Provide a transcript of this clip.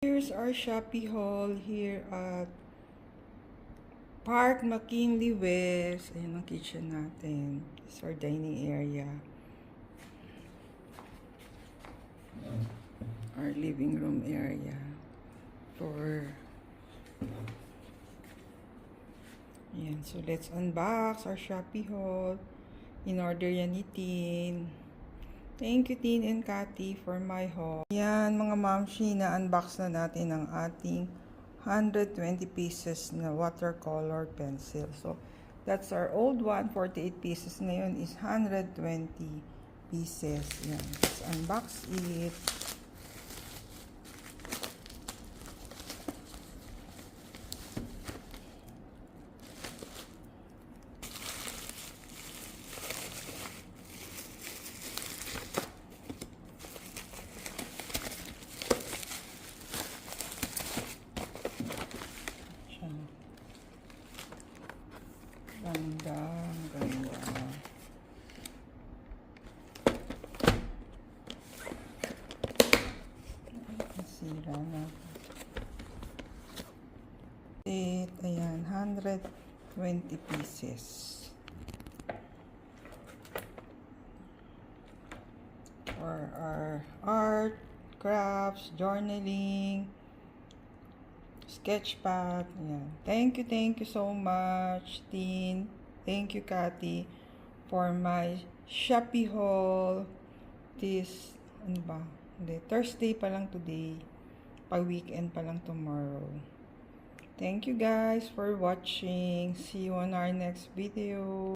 Here's our Shopee haul here at Park McKinley West. Ayan ang kitchen natin. This is our dining area. Our living room area. Ayan, so let's unbox our Shopee haul. In order yan ni Tin. Thank you, Tin and Cathy, for my haul. Yan, mga mamshi, na-unbox na natin ang ating 120 pieces na watercolor pencil. So, that's our old one, 48 pieces. Ngayon is 120 pieces. Yan, let's unbox it. Ganda. Sira na. Ayan, 120 pieces. For our art, crafts, journaling, sketchpad. Ayan. Thank you so much, Tin. Thank you, Cathy, for my Shopee haul. This, ano ba? Hindi, Thursday pa lang today. Pa-weekend pa lang tomorrow. Thank you guys for watching. See you on our next video.